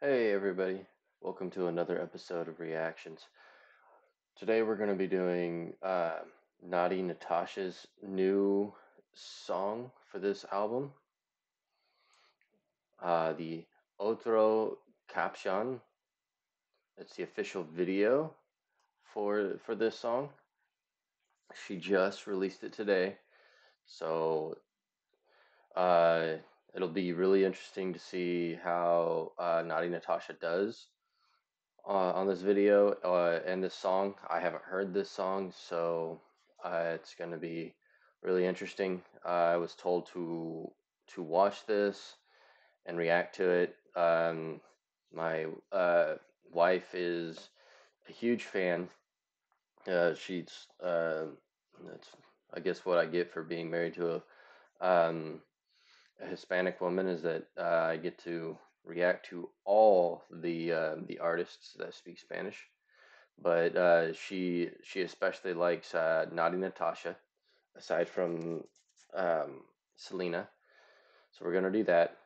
Hey everybody, welcome to another episode of Reactions. Today we're going to be doing Natti Natasha's new song for this album, the Otro Caption. It's the official video for this song. She just released it today, so uh, it'll be really interesting to see how Natti Natasha does on this video and this song. I haven't heard this song, so it's going to be really interesting. I was told to watch this and react to it. My wife is a huge fan. She's that's I guess what I get for being married to a Hispanic woman is that I get to react to all the artists that speak Spanish. But she especially likes Natti Natasha, aside from Selena. So we're gonna do that.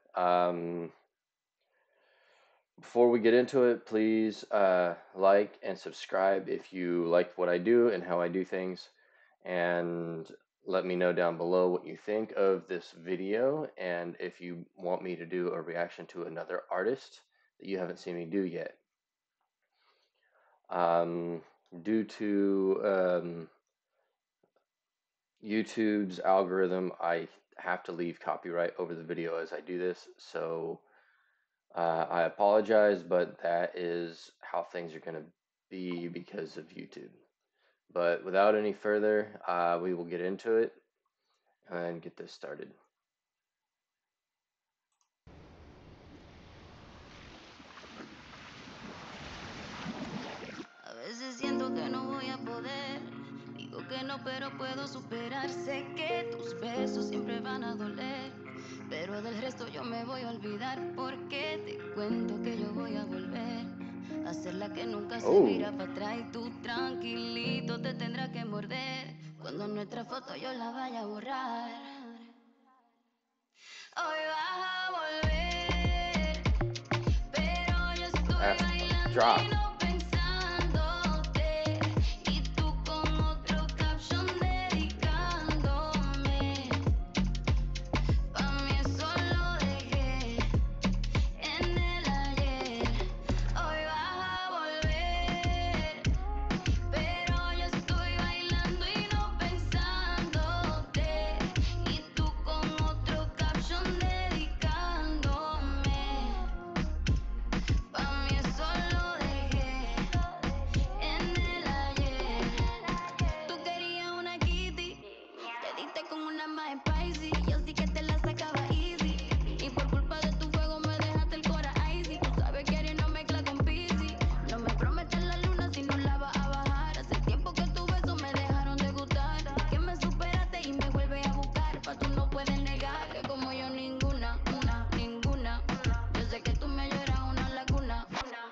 Before we get into it, please like and subscribe if you like what I do and how I do things, and let me know down below what you think of this video and if you want me to do a reaction to another artist that you haven't seen me do yet. Um, Due to YouTube's algorithm, I have to leave copyright over the video as I do this, so I apologize, but that is how things are going to be because of YouTube. But without any further, we will get into it and get this started. A veces siento que no voy a poder. Digo que no, pero puedo superar. Sé que tus besos siempre van a doler. Pero del resto yo me voy a olvidar. Porque te cuento que yo voy a volver a ser la que nunca se Oh, vira para atrás. Y tú tranquilito te tendrás que morder. Cuando nuestra foto yo la vaya a borrar. Hoy vas a volver, pero yo estoy that's bailando y drop. no pensándote. Y tú con otro caption dedicándome. Pa' mí eso lo dejé en el ayer. Hoy vas a volver, pero yo estoy bailando y no pensándote. Y tú con otro caption dedicándome. Pa' mí eso lo dejé en el ayer. Tú querías una kitty, te diste con una más spicy. Yo sí que te la sacaba easy. Y por culpa de tu fuego me dejaste el cora icy. Tú sabes que eres no mezcla con Pizzy. No me prometas la luna si no la vas a bajar. Hace tiempo que tus besos me dejaron de gustar. Que me superaste y me vuelves a buscar. Pa' tú no puedes negar que como yo ninguna, ninguna. Yo sé que tú me lloras una laguna.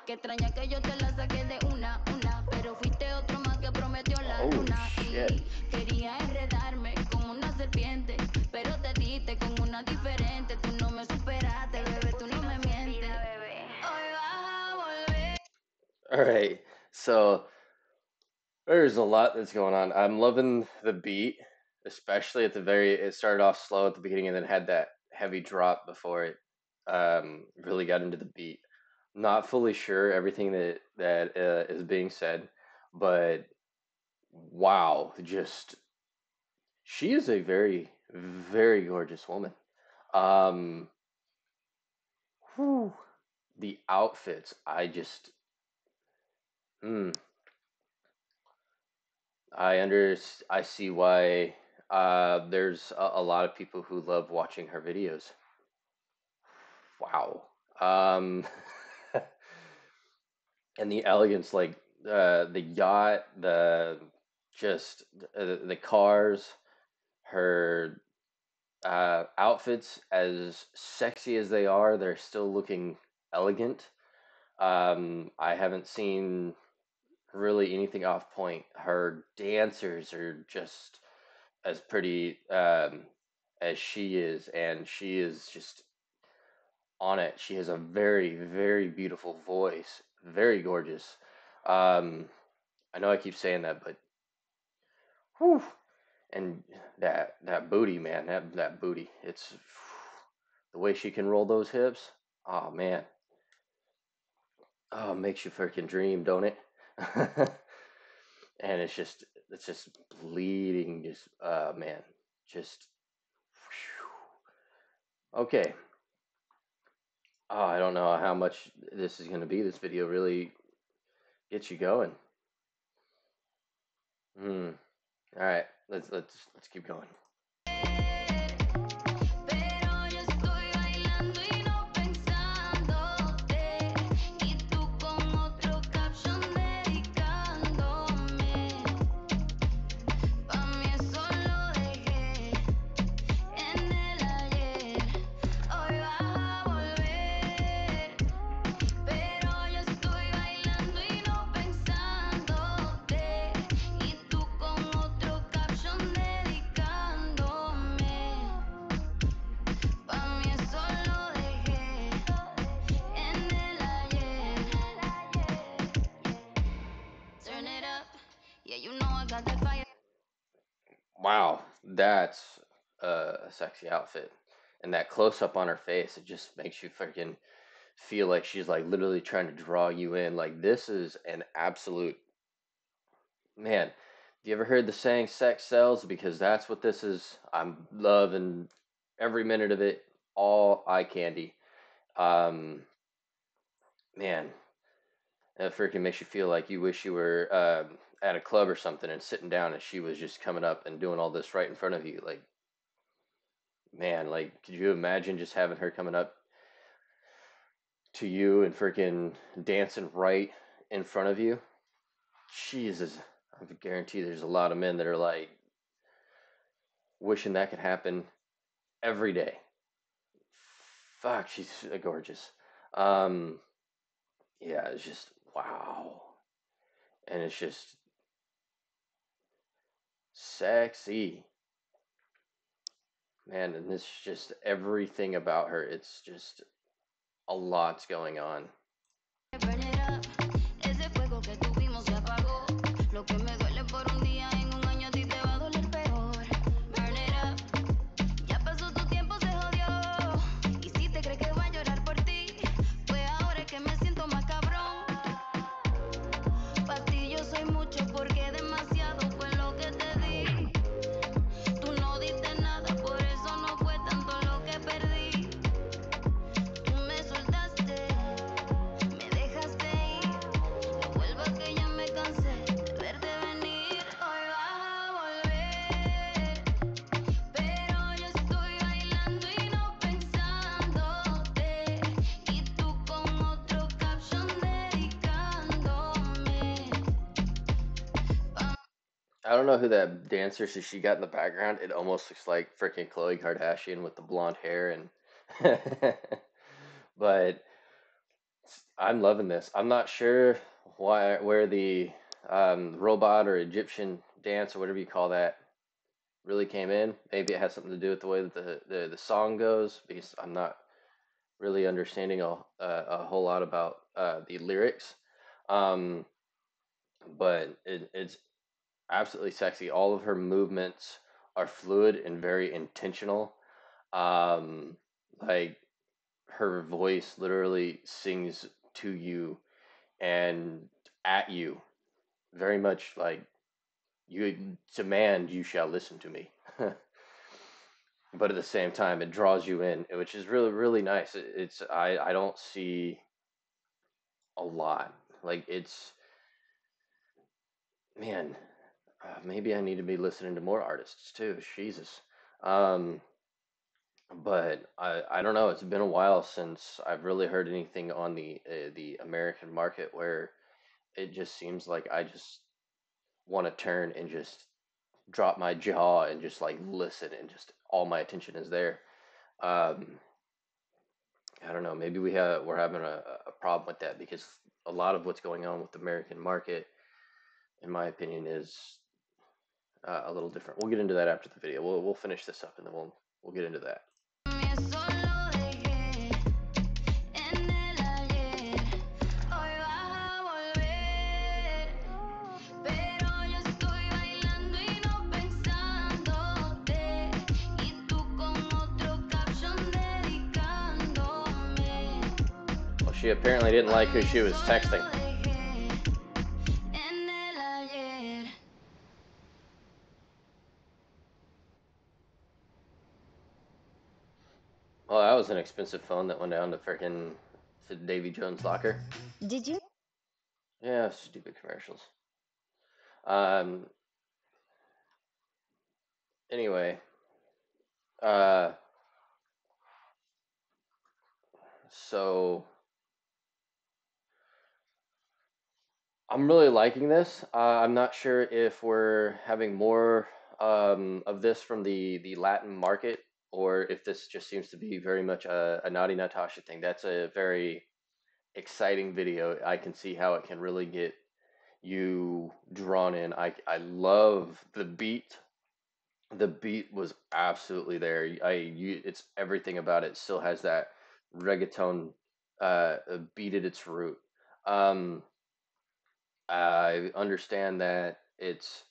Que extraña que yo te la saqué de una. Pero fuiste otro más que prometió la Oh luna. shit. Y quería enredarme como una serpiente. Pero te diste con una diferente. Tú no me superaste, bebé, tú no me mientes. Hoy vas a volver. All right, so there's a lot that's going on. I'm loving the beat, especially at the very. It started off slow at the beginning and then had that heavy drop before it really got into the beat. Not fully sure everything that is being said, but wow, just she is a very gorgeous woman. Um, whew, the outfits, I just, mm, I see why there's a lot of people who love watching her videos. Wow. Um, and the elegance, like the yacht, the just the cars, her outfits, as sexy as they are, they're still looking elegant. I haven't seen really anything off point. Her dancers are just as pretty as she is, and she is just on it. She has a very, very beautiful voice, very gorgeous. Um, I know I keep saying that, but whew, and that booty, man, that booty. It's the way she can roll those hips. Oh man, oh, it makes you freaking dream, don't it? And it's just bleeding, just man, just okay. Oh, I don't know how much this is going to be. This video really gets you going. Hmm. All right, let's keep going. Pero yo estoy bailando y no pensándote. Y tú con otro caption dedicándome. Pa' mí eso lo dejé en el ayer. Hoy vas a volver. Pero yo estoy bailando y no pensándote. Y tú con otro caption dedicándome. Pa' mí eso lo dejé en el ayer. Turn it up. Yeah, you know I got that fire. Wow, that's a sexy outfit, and that close up on her face, it just makes you freaking feel like she's like literally trying to draw you in. Like this is an absolute man. You ever heard the saying "sex sells"? Because that's what this is. I'm loving every minute of it. All eye candy. Um, man, that freaking makes you feel like you wish you were at a club or something and sitting down, and she was just coming up and doing all this right in front of you. Like, man, like, could you imagine just having her coming up to you and freaking dancing right in front of you? Jesus, I guarantee there's a lot of men that are like wishing that could happen every day. Fuck, she's gorgeous. Um, yeah, it's just wow, and it's just sexy, man. And it's just everything about her. It's just a lot's going on. Burn it up. Ese fuego que tuvimos se apagó. Lo que me duele por un día en un año a ti te va a doler peor. Burn it up. Ya pasó tu tiempo, se jodió. Y si te crees que va a llorar por ti, pues ahora es que me siento más cabrón. Pa' ti yo soy mucho porque demasiado fue lo que te di. Tú no diste nada, por eso no fue tanto lo que perdí. Tú me soltaste, me dejaste ir. No vuelvas que ya me cansé de verte venir. Hoy vas a volver, pero yo estoy bailando y no pensándote. Y tú con otro caption dedicándome. I don't know who that dancer she got in the background. It almost looks like freaking Khloe Kardashian with the blonde hair and but I'm loving this. I'm not sure why where the robot or Egyptian dance or whatever you call that really came in. Maybe it has something to do with the way that the song goes because I'm not really understanding a whole lot about the lyrics. Um, but it's absolutely sexy. All of her movements are fluid and very intentional. Um, like her voice literally sings to you and at you, very much like you demand you shall listen to me. But at the same time, it draws you in, which is really really nice. It's I don't see a lot like it's man. Maybe I need to be listening to more artists too. Jesus. Um, but I don't know. It's been a while since I've really heard anything on the American market where it just seems like I just want to turn and just drop my jaw and just like listen and just all my attention is there. Um, I don't know. Maybe we're having a problem with that because a lot of what's going on with the American market, in my opinion, is a little different. We'll get into that after the video. We'll finish this up and then we'll get into that. Eso lo dejé She apparently didn't like who she was texting. Well, that was an expensive phone that went down to freaking Davy Jones' locker. Did you? Yeah, stupid commercials. Um. Anyway, uh, so I'm really liking this. I'm not sure if we're having more of this from the Latin market, or if this just seems to be very much a Natti Natasha thing. That's a very exciting video. I can see how it can really get you drawn in. I love the beat. The beat was absolutely there. It's everything about it still has that reggaeton beat at its root. Um, I understand that it's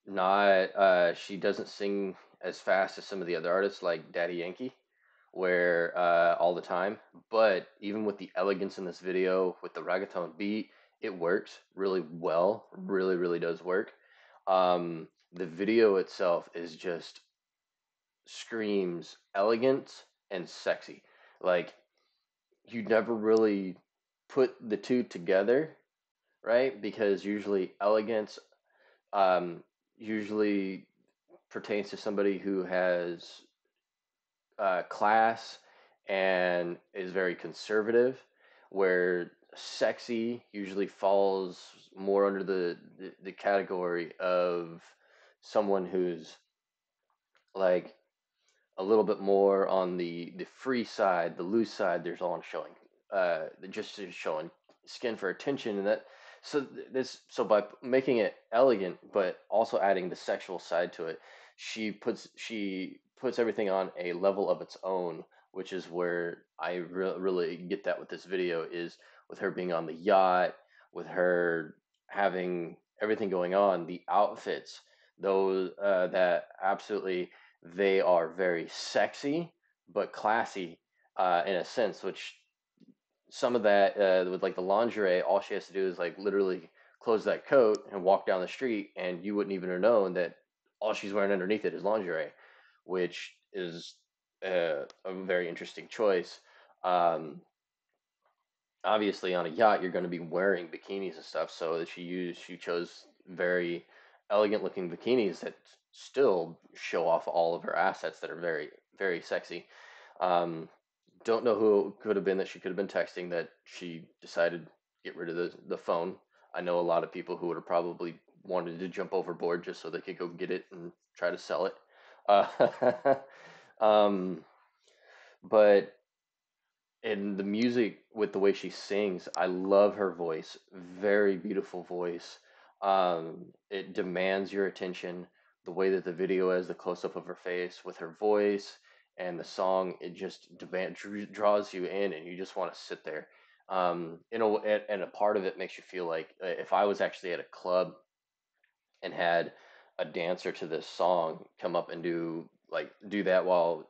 not she doesn't sing as fast as some of the other artists like Daddy Yankee, where all the time. But even with the elegance in this video, with the reggaeton beat, it works really well. Really, really does work. The video itself is just screams elegant and sexy. Like you never really put the two together, right? Because usually elegance um, usually pertains to somebody who has class and is very conservative, where sexy usually falls more under the category of someone who's like a little bit more on the free side, the loose side. There's on showing, just showing skin for attention, and that. So so by making it elegant, but also adding the sexual side to it, she puts everything on a level of its own, which is where I really get that with this video is with her being on the yacht, with her having everything going on, the outfits, those that absolutely they are very sexy but classy in a sense, which some of that with like the lingerie, all she has to do is like literally close that coat and walk down the street, and you wouldn't even have known that all she's wearing underneath it is lingerie, which is a very interesting choice. Um, Obviously, on a yacht, you're going to be wearing bikinis and stuff, so she chose very elegant looking bikinis that still show off all of her assets that are very very sexy. Um, don't know who it could have been that she could have been texting that she decided to get rid of the phone. I know a lot of people who would have probably wanted to jump overboard just so they could go get it and try to sell it. Uh, um, but and the music with the way she sings, I love her voice. Very beautiful voice. It demands your attention. The way that the video is, the close up of her face with her voice and the song, it just draws you in, and you just want to sit there. And a part of it makes you feel like if I was actually at a club and had a dancer to this song come up and do that while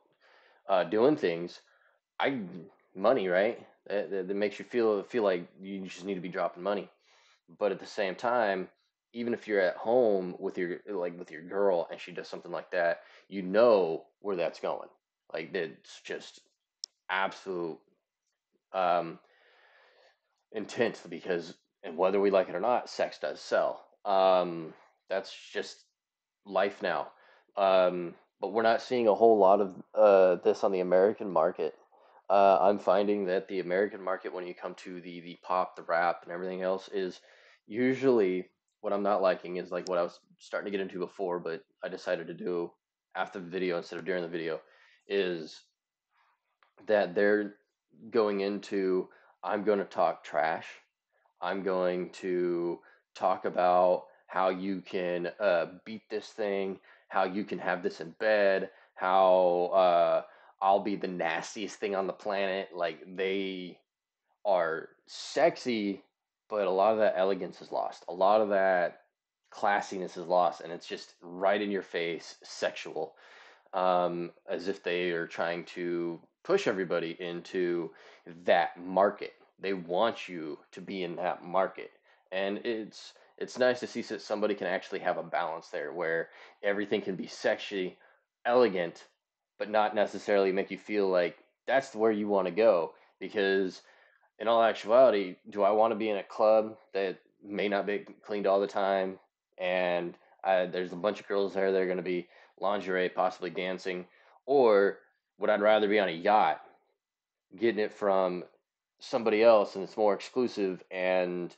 doing things, I money, right? That makes you feel like you just need to be dropping money. But at the same time, even if you're at home with your girl and she does something like that, you know where that's going. Like it's just absolute um, intent because, and whether we like it or not, sex does sell. That's just life now. But we're not seeing a whole lot of this on the American market. I'm finding that the American market, when you come to the pop, the rap, and everything else, is usually what I'm not liking is like what I was starting to get into before, but I decided to do after the video instead of during the video, is that they're going into I'm going to talk trash. I'm going to talk about how you can beat this thing, how you can have this in bed, how I'll be the nastiest thing on the planet. Like they are sexy, but a lot of that elegance is lost. A lot of that classiness is lost, and it's just right in your face, sexual, as if they are trying to push everybody into that market. They want you to be in that market. And it's nice to see that somebody can actually have a balance there where everything can be sexy, elegant, but not necessarily make you feel like that's where you want to go. Because in all actuality, do I want to be in a club that may not be cleaned all the time, and there's a bunch of girls there that are going to be lingerie, possibly dancing, or would I rather be on a yacht, getting it from somebody else, and it's more exclusive, and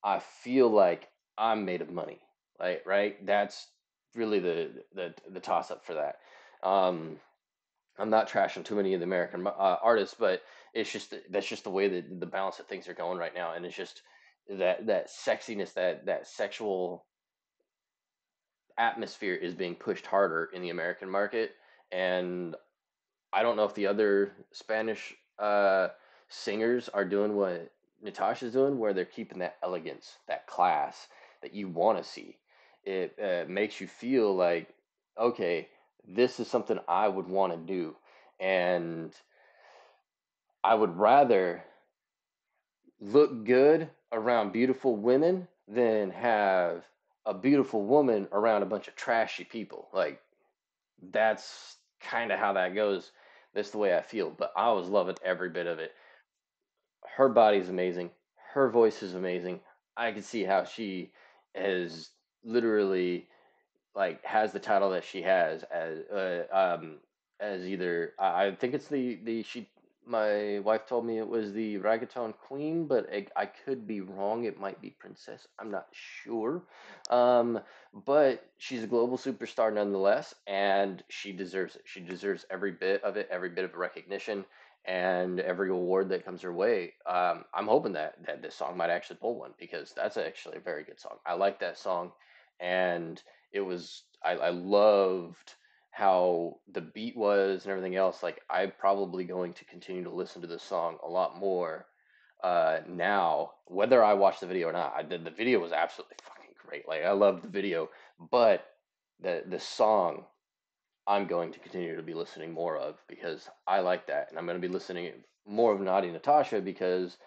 I feel like I'm made of money, right? That's really the toss up for that. Um, I'm not trashing too many of the American artists, but it's just that's just the way that the balance of things are going right now, and it's just that sexiness, that sexual atmosphere is being pushed harder in the American market, and I don't know if the other Spanish singers are doing what Natasha's doing, where they're keeping that elegance, that class that you want to see. It makes you feel like, okay, this is something I would want to do, and I would rather look good around beautiful women than have a beautiful woman around a bunch of trashy people. Like, that's kind of how that goes. That's the way I feel. But I was loving every bit of it. Her body's amazing. Her voice is amazing. I can see how she has literally like has the title that she has as either I think it's the she my wife told me it was the reggaeton queen, but I could be wrong. It might be princess. I'm not sure. Um, but she's a global superstar nonetheless, and she deserves it. She deserves every bit of it, every bit of recognition, and every award that comes her way. I'm hoping that this song might actually pull one because that's actually a very good song. I like that song, and I loved how the beat was and everything else. Like I'm probably going to continue to listen to this song a lot more now, whether I watch the video or not. The video was absolutely fucking great. Like I loved the video, but the song I'm going to continue to be listening more of because I like that, and I'm going to be listening more of Natti Natasha because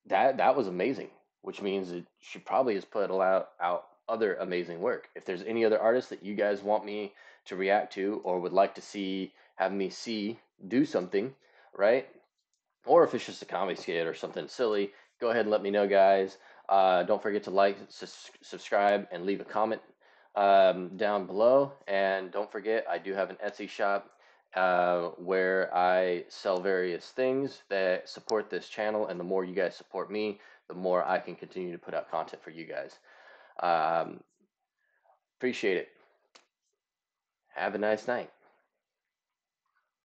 that was amazing, which means that she probably has put a lot out other amazing work. If there's any other artists that you guys want me to react to or would like to see have me see do something, right? Or if it's just a comedy skit or something silly, go ahead and let me know, guys. Don't forget to like, subscribe, and leave a comment down below. And don't forget, I do have an Etsy shop where I sell various things that support this channel. And the more you guys support me, the more I can continue to put out content for you guys. Um, Appreciate it. Have a nice night.